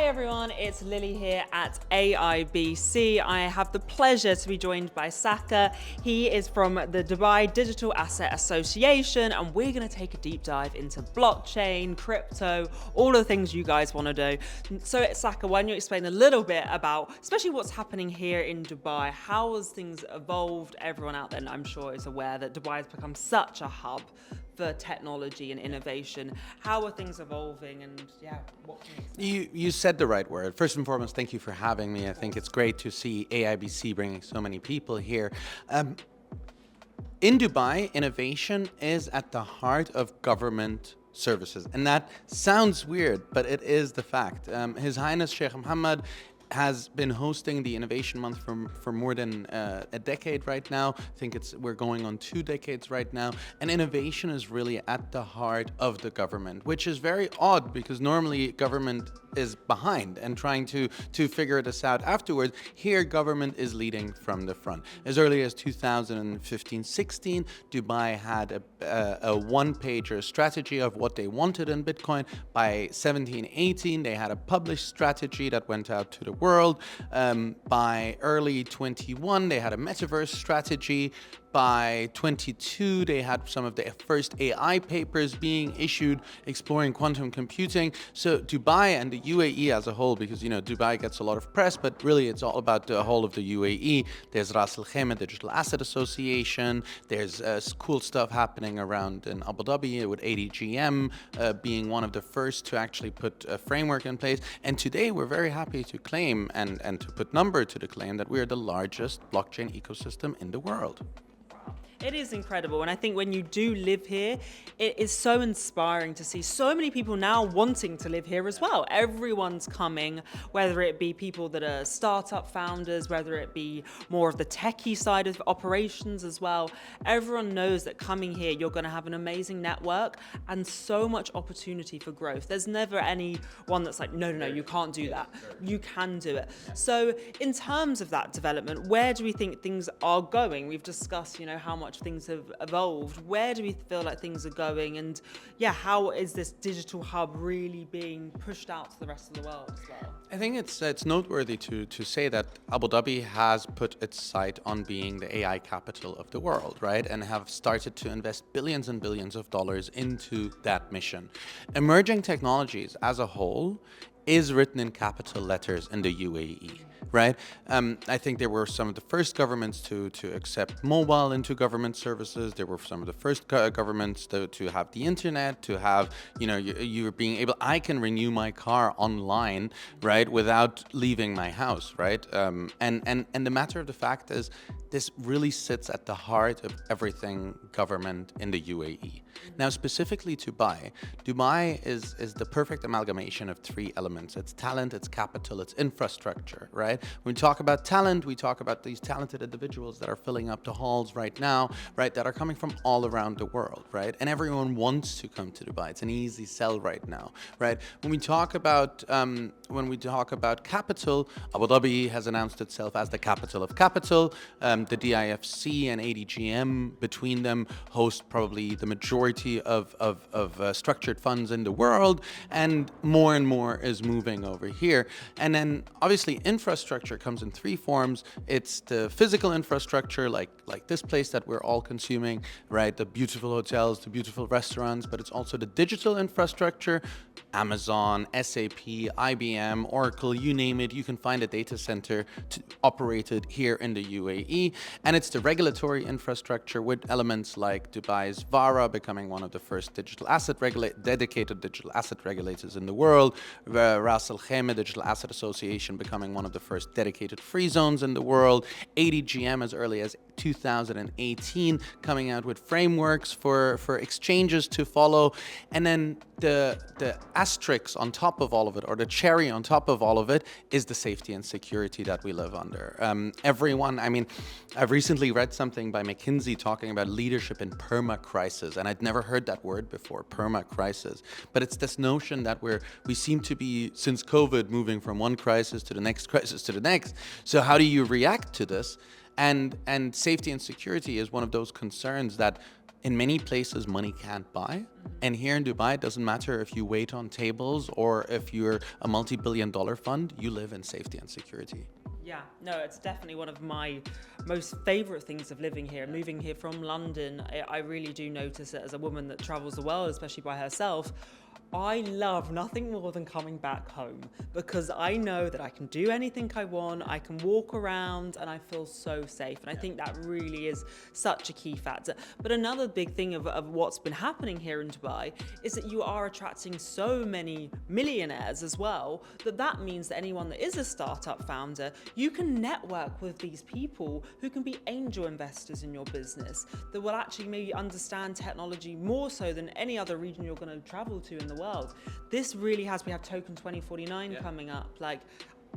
everyone, it's Lily here at AIBC. I have the pleasure to be joined by Saqr. He is from the Dubai Digital Asset Association, and we're going to take a deep dive into blockchain, crypto, all of the things you guys want to do. So Saqr, why don't you explain a little bit about, especially what's happening here in Dubai? How has things evolved? Everyone out there, I'm sure, is aware that Dubai has become such a hub for technology and innovation. How are things evolving, and what can you said the right word. First and foremost, thank you for having me. I think it's great to see AIBC bringing so many people here. In Dubai, innovation is at the heart of government services, and that sounds weird, but it is the fact. His Highness Sheikh Mohammed has been hosting the Innovation Month for more than a decade right now. I think we're going on 2 decades right now. And innovation is really at the heart of the government, which is very odd because normally government is behind and trying to figure this out afterwards. Here, government is leading from the front. As early as 2015-16, Dubai had a one-pager strategy of what they wanted in Bitcoin. By 17-18, they had a published strategy that went out to the world. By early 21, they had a metaverse strategy. By 22, they had some of the first AI papers being issued exploring quantum computing. So Dubai and the UAE as a whole, because Dubai gets a lot of press, but really it's all about the whole of the UAE. There's Ras Al Khaimah Digital Asset Association. There's cool stuff happening around in Abu Dhabi with ADGM being one of the first to actually put a framework in place. And today we're very happy to claim and to put number to the claim that we are the largest blockchain ecosystem in the world. It is incredible, and I think when you do live here, it is so inspiring to see so many people now wanting to live here as well. Everyone's coming, whether it be people that are startup founders, whether it be more of the techie side of operations as well. Everyone knows that coming here, you're going to have an amazing network and so much opportunity for growth. There's never anyone that's like, no, you can't do that. You can do it. So in terms of that development, where do we think things are going? We've discussed, how much things have evolved. Where do we feel like things are going? And how is this digital hub really being pushed out to the rest of the world as well? I think it's noteworthy to say that Abu Dhabi has put its sight on being the AI capital of the world, right? And have started to invest billions and billions of dollars into that mission. Emerging technologies as a whole is written in capital letters in the UAE. Right? I think they were some of the first governments to accept mobile into government services. They were some of the first governments to have the internet, to have, you're being able, I can renew my car online, right, without leaving my house, right? And the matter of the fact is, this really sits at the heart of everything government in the UAE. Now, specifically Dubai is the perfect amalgamation of 3 elements. It's talent, it's capital, it's infrastructure, right? When we talk about talent, we talk about these talented individuals that are filling up the halls right now, right, that are coming from all around the world, right? And everyone wants to come to Dubai. It's an easy sell right now, right? When we talk about capital, Abu Dhabi has announced itself as the capital of capital. The DIFC and ADGM between them host probably the majority of structured funds in the world, and more is moving over here. And then obviously infrastructure comes in 3 forms. It's the physical infrastructure, like this place that we're all consuming, right? The beautiful hotels, the beautiful restaurants, but it's also the digital infrastructure. Amazon, SAP, IBM, Oracle, you name it, you can find a data center operated here in the UAE. And it's the regulatory infrastructure with elements like Dubai's VARA becoming one of the first dedicated digital asset regulators in the world, Ras Al Khaimah Digital Asset Association becoming one of the first dedicated free zones in the world, ADGM as early as 2018 coming out with frameworks for exchanges to follow. And then the asterisk on top of all of it, or the cherry on top of all of it, is the safety and security that we live under. I've recently read something by McKinsey talking about leadership in perma-crisis, and I'd never heard that word before, perma-crisis. But it's this notion that we seem to be, since COVID, moving from one crisis to the next crisis to the next. So how do you react to this? And safety and security is one of those concerns that in many places money can't buy. And here in Dubai, it doesn't matter if you wait on tables or if you're a multi-billion-dollar fund, you live in safety and security. Yeah, no, it's definitely one of my most favorite things of living here. Moving here from London, I really do notice it as a woman that travels the world, especially by herself. I love nothing more than coming back home because I know that I can do anything I want, I can walk around, and I feel so safe. And I think that really is such a key factor. But another big thing of what's been happening here in Dubai is that you are attracting so many millionaires as well, that means that anyone that is a startup founder, you can network with these people who can be angel investors in your business, that will actually maybe understand technology more so than any other region you're going to travel to in the world. This really has, we have Token 2049 coming up, like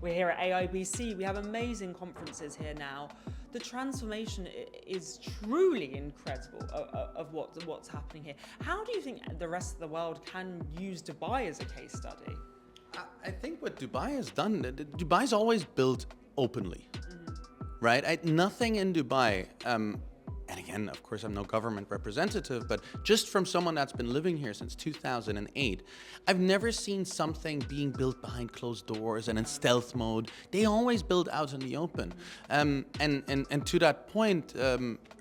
we're here at AIBC, we have amazing conferences here now. The transformation is truly incredible of what's happening here. How do you think the rest of the world can use Dubai as a case study? I think what Dubai has done, Dubai's always built openly, right? Nothing in Dubai, and again, of course, I'm no government representative, but just from someone that's been living here since 2008, I've never seen something being built behind closed doors and in stealth mode. They always build out in the open. And to that point,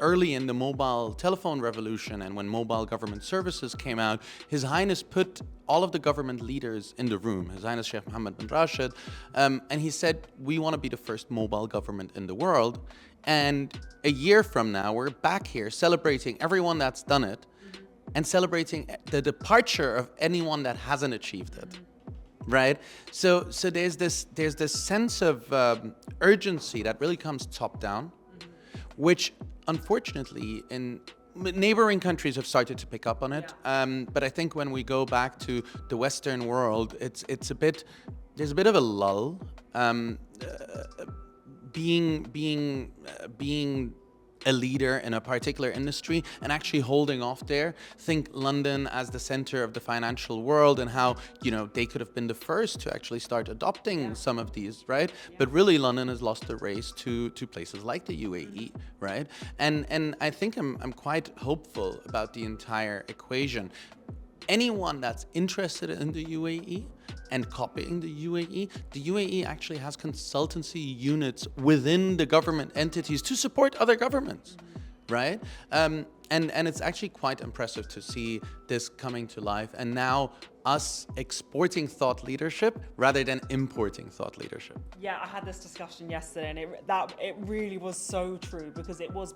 early in the mobile telephone revolution and when mobile government services came out, His Highness put all of the government leaders in the room, His Highness Sheikh Mohammed bin Rashid, and he said, we want to be the first mobile government in the world. And a year from now, we're back here celebrating everyone that's done it and celebrating the departure of anyone that hasn't achieved it, right? So there's this sense of urgency that really comes top down, which unfortunately in neighboring countries have started to pick up on it. But I think when we go back to the Western world, there's a bit of a lull. Being a leader in a particular industry and actually holding off there. Think London as the center of the financial world and how, they could have been the first to actually start adopting some of these, right? But really London has lost the race to places like the UAE, right? And I think I'm quite hopeful about the entire equation. Anyone that's interested in the UAE and copying the UAE actually has consultancy units within the government entities to support other governments, right? And it's actually quite impressive to see this coming to life. And now us exporting thought leadership rather than importing thought leadership. Yeah, I had this discussion yesterday, and it really was so true because it was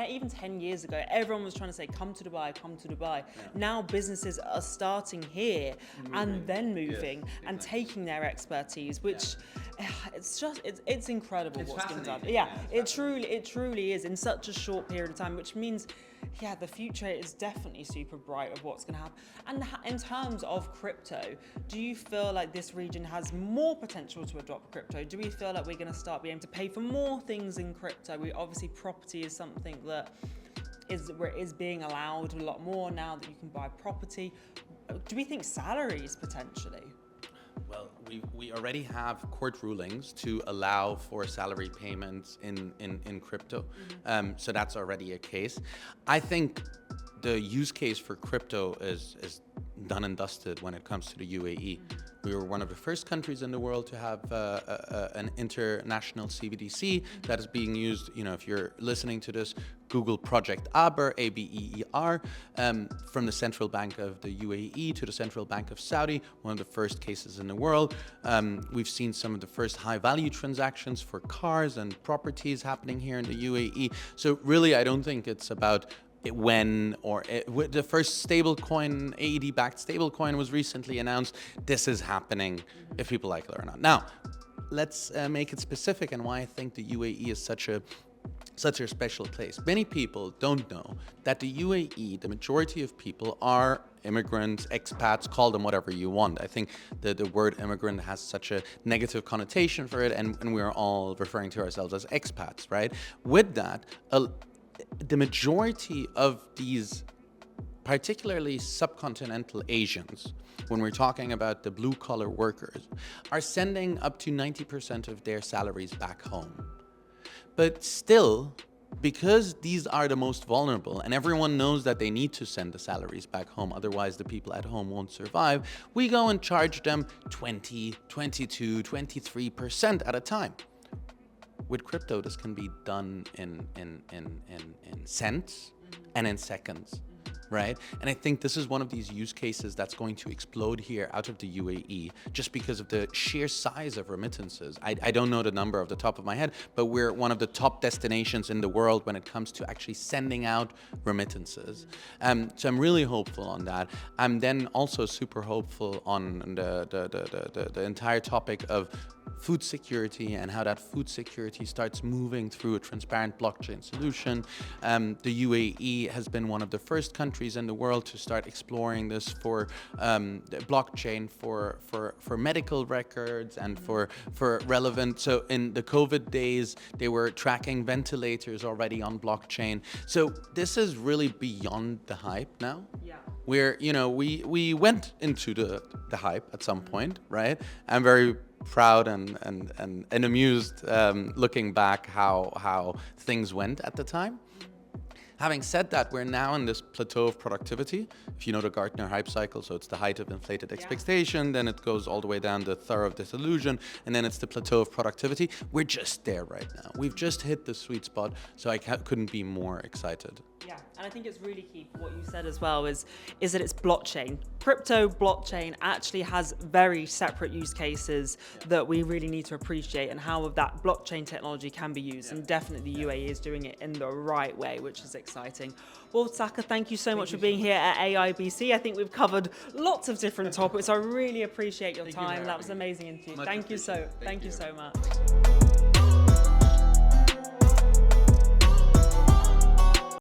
even 10 years ago. Everyone was trying to say, "Come to Dubai, come to Dubai." Yeah. Now businesses are starting here and then moving and taking their expertise, which it's incredible what's been done. Yeah, it truly is in such a short period of time, which means. Yeah, the future is definitely super bright of what's going to happen. And in terms of crypto, do you feel like this region has more potential to adopt crypto? Do we feel like we're going to start being able to pay for more things in crypto? Obviously, property is something that is being allowed a lot more now that you can buy property. Do we think salaries potentially? Well, we already have court rulings to allow for salary payments in crypto. So that's already a case. I think the use case for crypto is done and dusted when it comes to the UAE. We were one of the first countries in the world to have an international CBDC that is being used. If you're listening to this, Google Project Aber, ABEER, from the Central Bank of the UAE to the Central Bank of Saudi, one of the first cases in the world. We've seen some of the first high-value transactions for cars and properties happening here in the UAE. So really, I don't think it's about the first stablecoin, AED-backed stablecoin was recently announced. This is happening if people like it or not. Now, let's make it specific and why I think the UAE is such a special place. Many people don't know that the UAE, the majority of people are immigrants, expats, call them whatever you want. I think the word immigrant has such a negative connotation for it, and we're all referring to ourselves as expats, right? With that, the majority of these, particularly subcontinental Asians, when we're talking about the blue-collar workers, are sending up to 90% of their salaries back home. But still, because these are the most vulnerable and everyone knows that they need to send the salaries back home, otherwise the people at home won't survive, we go and charge them 20, 22, 23% at a time. With crypto, this can be done in cents and in seconds. Right? And I think this is one of these use cases that's going to explode here out of the UAE just because of the sheer size of remittances. I don't know the number off the top of my head, but we're one of the top destinations in the world when it comes to actually sending out remittances. So I'm really hopeful on that. I'm then also super hopeful on the entire topic of food security and how that food security starts moving through a transparent blockchain solution. The UAE has been one of the first countries in the world to start exploring this for the blockchain for medical records and for relevant. So in the COVID days, they were tracking ventilators already on blockchain. So this is really beyond the hype now. Yeah. Where, you know, we went into the hype at some point, right? I'm very proud and amused looking back how things went at the time. Having said that, we're now in this plateau of productivity. If you know the Gartner hype cycle, so it's the height of inflated expectation, then it goes all the way down to thorough disillusion, and then it's the plateau of productivity. We're just there right now. We've just hit the sweet spot, so I couldn't be more excited. Yeah, and I think it's really key for what you said as well is that it's blockchain. Crypto blockchain actually has very separate use cases that we really need to appreciate and how that blockchain technology can be used. And definitely the UAE is doing it in the right way, which is exciting. Well, Saqr, thank you so much for being here at AIBC. I think we've covered lots of different topics. I really appreciate your time. That was amazing interview. Thank you so much.